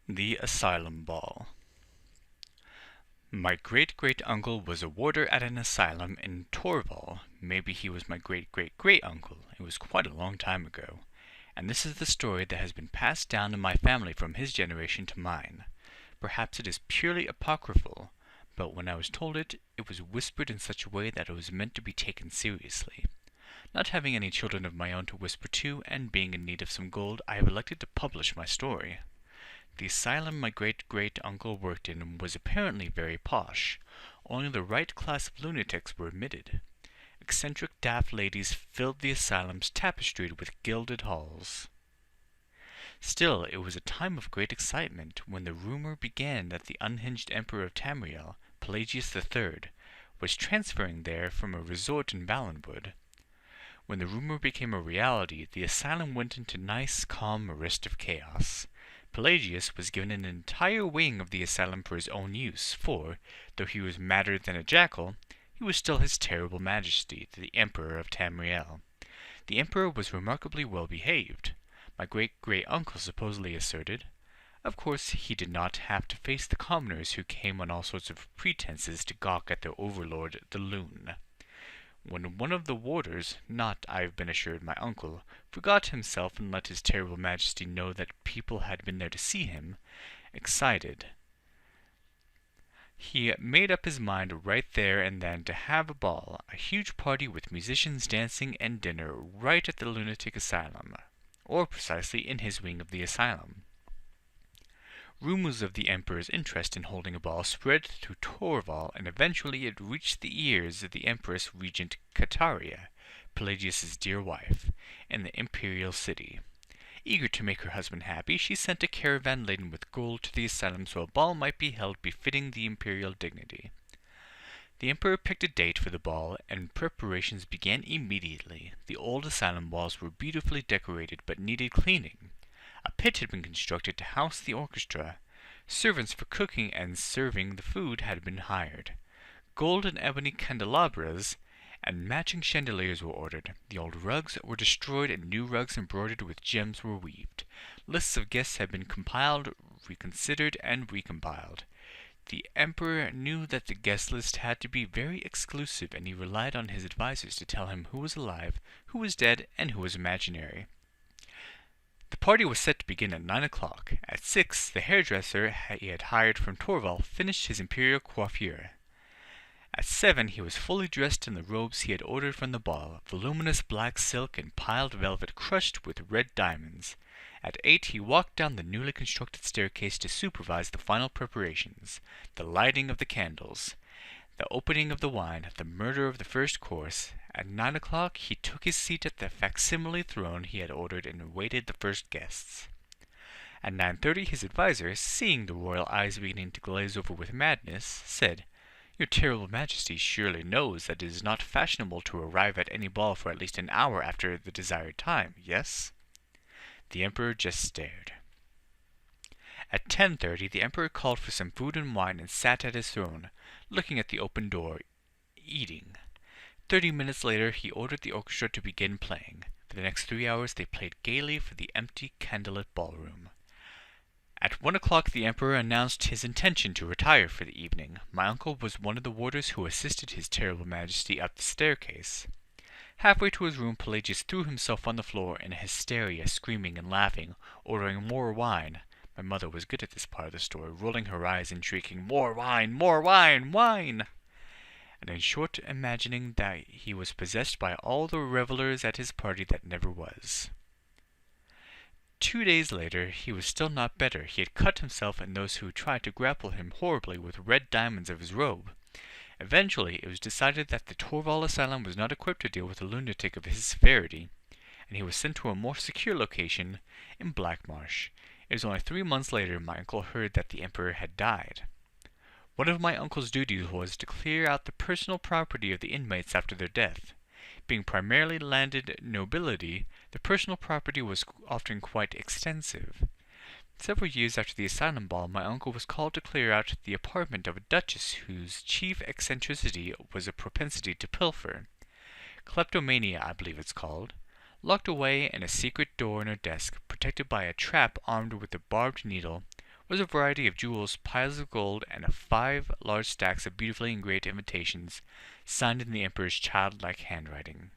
The Asylum Ball. My great-great-uncle was a warder at an asylum in Torval. Maybe he was my great-great-great-uncle. It was quite a long time ago. And this is the story that has been passed down in my family from his generation to mine. Perhaps it is purely apocryphal, but when I was told it, it was whispered in such a way that it was meant to be taken seriously. Not having any children of my own to whisper to, and being in need of some gold, I have elected to publish my story. The asylum my great-great-uncle worked in was apparently very posh. Only the right class of lunatics were admitted. Eccentric daft ladies filled the asylums tapestried with gilded halls. Still, it was a time of great excitement when the rumor began that the unhinged emperor of Tamriel, Pelagius III, was transferring there from a resort in Valenwood. When the rumor became a reality, the asylum went into nice, calm arrest of chaos. Pelagius was given an entire wing of the asylum for his own use, for, though he was madder than a jackal, he was still his terrible majesty, the Emperor of Tamriel. The Emperor was remarkably well behaved, my great-great-uncle supposedly asserted. Of course, he did not have to face the commoners who came on all sorts of pretenses to gawk at their overlord, the loon. When one of the warders, not, I have been assured, my uncle, forgot himself and let his terrible majesty know that people had been there to see him, excited, he made up his mind right there and then to have a ball, a huge party with musicians dancing and dinner right at the lunatic asylum, or precisely in his wing of the asylum. Rumors of the emperor's interest in holding a ball spread through Torval, and eventually it reached the ears of the empress regent Cataria, Pelagius's dear wife, in the imperial city. Eager to make her husband happy, she sent a caravan laden with gold to the asylum so a ball might be held befitting the imperial dignity. The emperor picked a date for the ball, and preparations began immediately. The old asylum walls were beautifully decorated but needed cleaning. A pit had been constructed to house the orchestra. Servants for cooking and serving the food had been hired. Gold and ebony candelabras and matching chandeliers were ordered. The old rugs were destroyed and new rugs embroidered with gems were weaved. Lists of guests had been compiled, reconsidered, and recompiled. The emperor knew that the guest list had to be very exclusive, and he relied on his advisers to tell him who was alive, who was dead, and who was imaginary. The party was set to begin at 9 o'clock. At 6, the hairdresser he had hired from Torval finished his imperial coiffure. At 7, he was fully dressed in the robes he had ordered from the ball, voluminous black silk and piled velvet crushed with red diamonds. At 8, he walked down the newly constructed staircase to supervise the final preparations, the lighting of the candles, the opening of the wine, the murder of the first course. At 9 o'clock, he took his seat at the facsimile throne he had ordered and awaited the first guests. At 9:30, his adviser, seeing the royal eyes beginning to glaze over with madness, said, "Your terrible majesty surely knows that it is not fashionable to arrive at any ball for at least an hour after the desired time, yes?" The emperor just stared. At 10:30, the emperor called for some food and wine and sat at his throne, looking at the open door, eating. 30 minutes later, he ordered the orchestra to begin playing. For the next 3 hours, they played gaily for the empty, candlelit ballroom. At 1 o'clock, the emperor announced his intention to retire for the evening. My uncle was one of the warders who assisted his terrible majesty up the staircase. Halfway to his room, Pelagius threw himself on the floor in a hysteria, screaming and laughing, ordering more wine. My mother was good at this part of the story, rolling her eyes and shrieking, "More wine! More wine! Wine!" and in short imagining that he was possessed by all the revellers at his party that never was. 2 days later, he was still not better. He had cut himself and those who tried to grapple him horribly with red diamonds of his robe. Eventually, it was decided that the Torval Asylum was not equipped to deal with a lunatic of his severity, and he was sent to a more secure location in Blackmarsh. It was only 3 months later my uncle heard that the emperor had died. One of my uncle's duties was to clear out the personal property of the inmates after their death. Being primarily landed nobility, the personal property was often quite extensive. Several years after the asylum ball, my uncle was called to clear out the apartment of a duchess whose chief eccentricity was a propensity to pilfer. Kleptomania, I believe it's called. Locked away in a secret door in her desk, protected by a trap armed with a barbed needle, was a variety of jewels, piles of gold, and 5 large stacks of beautifully engraved invitations, signed in the Emperor's childlike handwriting.